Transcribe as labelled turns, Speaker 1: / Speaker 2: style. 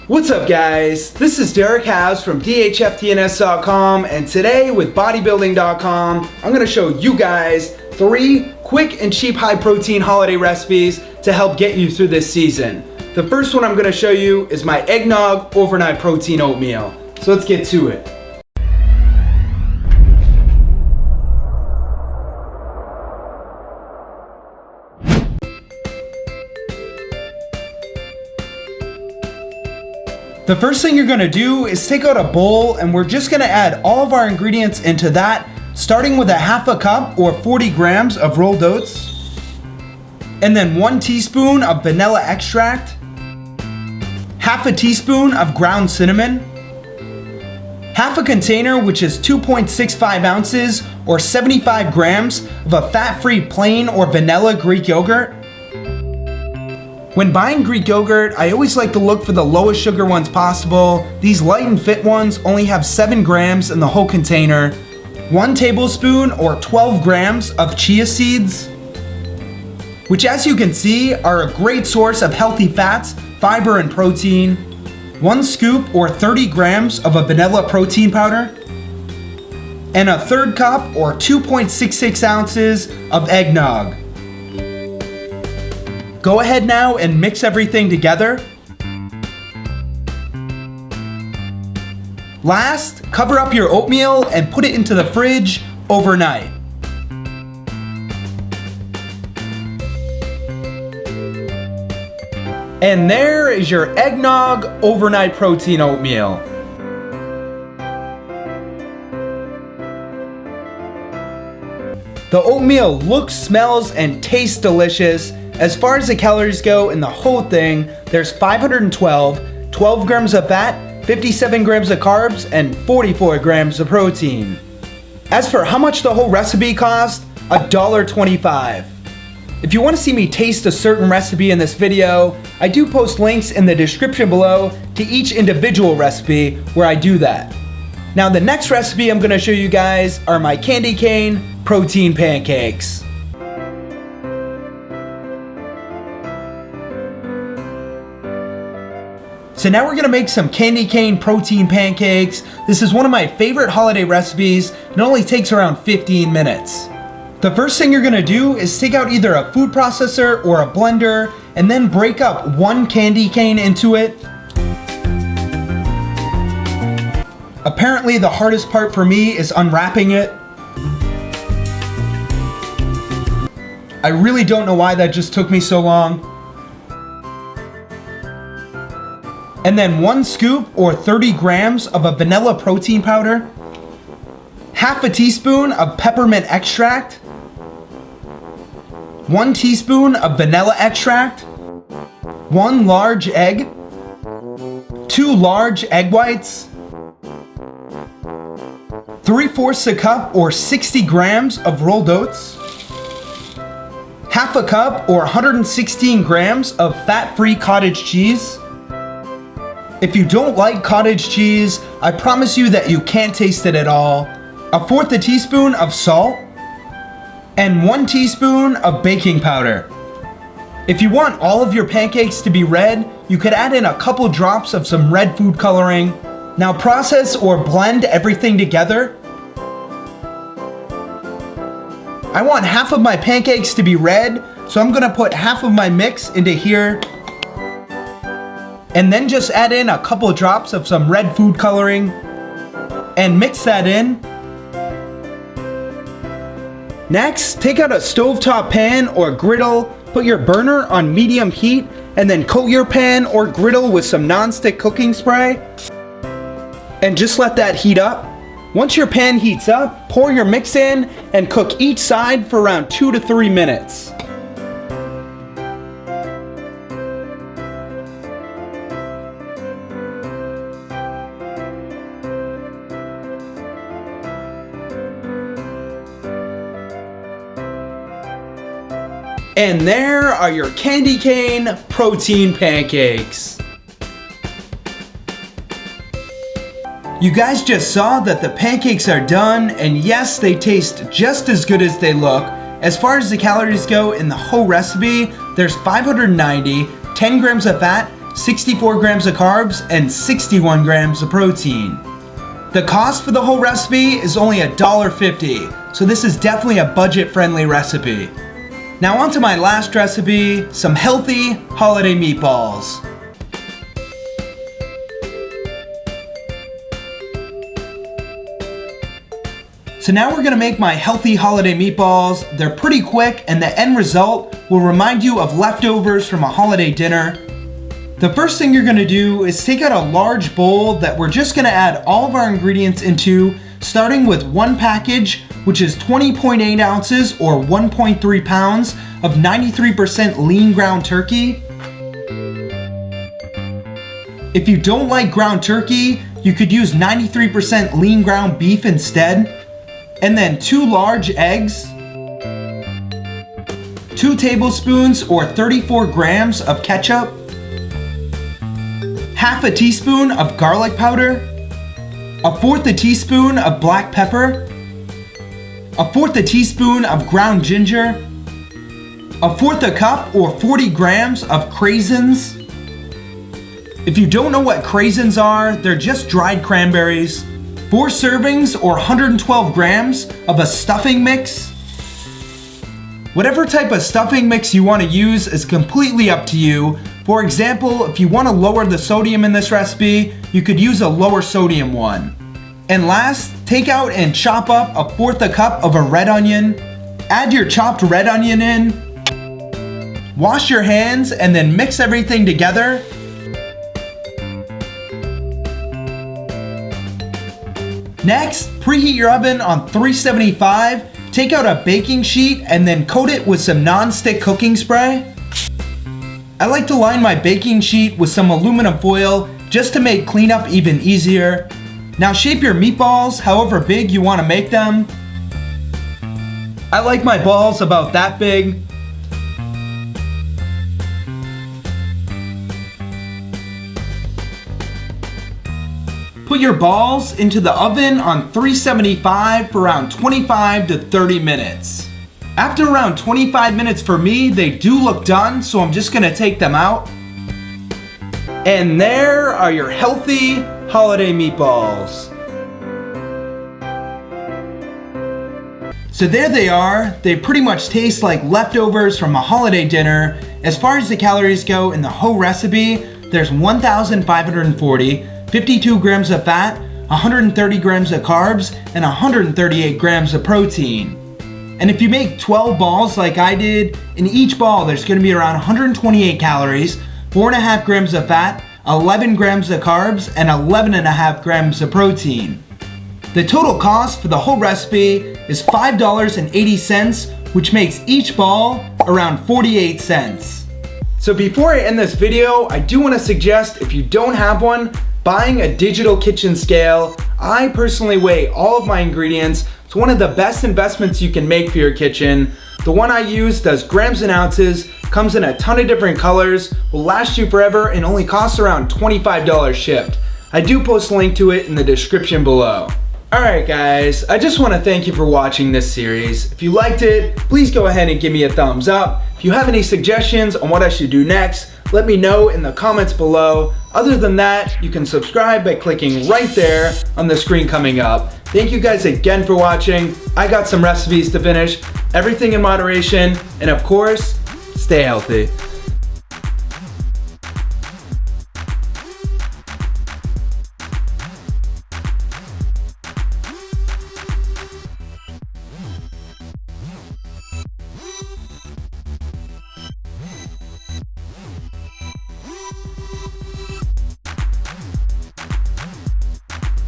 Speaker 1: What's up guys? This is Derek House from dhftns.com, and today with bodybuilding.com, I'm going to show you guys 3 quick and cheap high protein holiday recipes to help get you through this season. The first one I'm going to show you is my Eggnog overnight protein oatmeal. So let's get to it. The first thing you're gonna do is take out a bowl, and we're just gonna add all of our ingredients into that, starting with a half a cup or 40 grams of rolled oats, and then 1 teaspoon of vanilla extract, half a teaspoon of ground cinnamon, half a container, which is 2.65 ounces or 75 grams of a fat-free plain or vanilla Greek yogurt. When buying Greek yogurt, I always like to look for the lowest sugar ones possible. These light and fit ones only have 7 grams in the whole container. 1 tablespoon or 12 grams of chia seeds, which as you can see are a great source of healthy fats, fiber, and protein. 1 scoop or 30 grams of a vanilla protein powder, and a 1/3 cup or 2.66 ounces of eggnog. Go ahead now and mix everything together. Last, cover up your oatmeal and put it into the fridge overnight. And there is your Eggnog overnight protein oatmeal. The oatmeal looks, smells, and tastes delicious. As far as the calories go in the whole thing, there's 12 grams of fat, 57 grams of carbs, and 44 grams of protein. As for how much the whole recipe cost, $1.25. If you want to see me taste a certain recipe in this video, I do post links in the description below to each individual recipe where I do that. Now the next recipe I'm going to show you guys are my candy cane protein pancakes. So now we're gonna make some candy cane protein pancakes. This is one of my favorite holiday recipes. It only takes around 15 minutes. The first thing you're gonna do is take out either a food processor or a blender and then break up 1 candy cane into it. Apparently the hardest part for me is unwrapping it. I really don't know why that just took me so long. And then 1 scoop or 30 grams of a vanilla protein powder, half a teaspoon of peppermint extract, 1 teaspoon of vanilla extract, 1 large egg, 2 large egg whites, 3/4 a cup or 60 grams of rolled oats, half a cup or 116 grams of fat-free cottage cheese. If you don't like cottage cheese, I promise you that you can't taste it at all. 1/4 a teaspoon of salt, and 1 teaspoon of baking powder. If you want all of your pancakes to be red, you could add in a couple drops of some red food coloring. Now process or blend everything together. I want half of my pancakes to be red, so I'm gonna put half of my mix into here. And then just add in a couple drops of some red food coloring and mix that in. Next, take out a stovetop pan or griddle, put your burner on medium heat, and then coat your pan or griddle with some non-stick cooking spray. And just let that heat up. Once your pan heats up, pour your mix in and cook each side for around 2 to 3 minutes. And there are your candy cane protein pancakes. You guys just saw that the pancakes are done, and yes, they taste just as good as they look. As far as the calories go in the whole recipe, there's 590, 10 grams of fat, 64 grams of carbs, and 61 grams of protein. The cost for the whole recipe is only $1.50, so this is definitely a budget-friendly recipe. Now on to my last recipe, some healthy holiday meatballs. So now we're gonna make my healthy holiday meatballs. They're pretty quick and the end result will remind you of leftovers from a holiday dinner. The first thing you're gonna do is take out a large bowl that we're just gonna add all of our ingredients into, starting with one package, which is 20.8 ounces or 1.3 pounds of 93% lean ground turkey. If you don't like ground turkey, you could use 93% lean ground beef instead. And then 2 large eggs, 2 tablespoons or 34 grams of ketchup, half a teaspoon of garlic powder, 1/4 a teaspoon of black pepper, 1/4 a teaspoon of ground ginger, 1/4 a cup or 40 grams of craisins. If you don't know what craisins are, they're just dried cranberries. 4 servings or 112 grams of a stuffing mix. Whatever type of stuffing mix you want to use is completely up to you. For example, if you want to lower the sodium in this recipe, you could use a lower sodium one. And last, take out and chop up 1/4 a cup of a red onion. Add your chopped red onion in. Wash your hands and then mix everything together. Next, preheat your oven on 375, take out a baking sheet and then coat it with some non-stick cooking spray. I like to line my baking sheet with some aluminum foil just to make cleanup even easier. Now shape your meatballs however big you want to make them. I like my balls about that big. Put your balls into the oven on 375 for around 25 to 30 minutes. After around 25 minutes for me, they do look done, so I'm just gonna take them out. And there are your healthy holiday meatballs. So there they are. They pretty much taste like leftovers from a holiday dinner. As far as the calories go in the whole recipe, there's 1,540, 52 grams of fat, 130 grams of carbs, and 138 grams of protein. And if you make 12 balls like I did, in each ball there's gonna be around 128 calories, 4.5 grams of fat, 11 grams of carbs, and 11.5 grams of protein. The total cost for the whole recipe is $5.80, which makes each ball around 48 cents. So before I end this video, I do want to suggest if you don't have one, buying a digital kitchen scale. I personally weigh all of my ingredients. It's one of the best investments you can make for your kitchen. The one I use does grams and ounces, comes in a ton of different colors, will last you forever, and only costs around $25 shipped. I do post a link to it in the description below. Alright guys, I just want to thank you for watching this series. If you liked it, please go ahead and give me a thumbs up. If you have any suggestions on what I should do next, let me know in the comments below. Other than that, you can subscribe by clicking right there on the screen coming up. Thank you guys again for watching. I got some recipes to finish. Everything in moderation, and of course, stay healthy.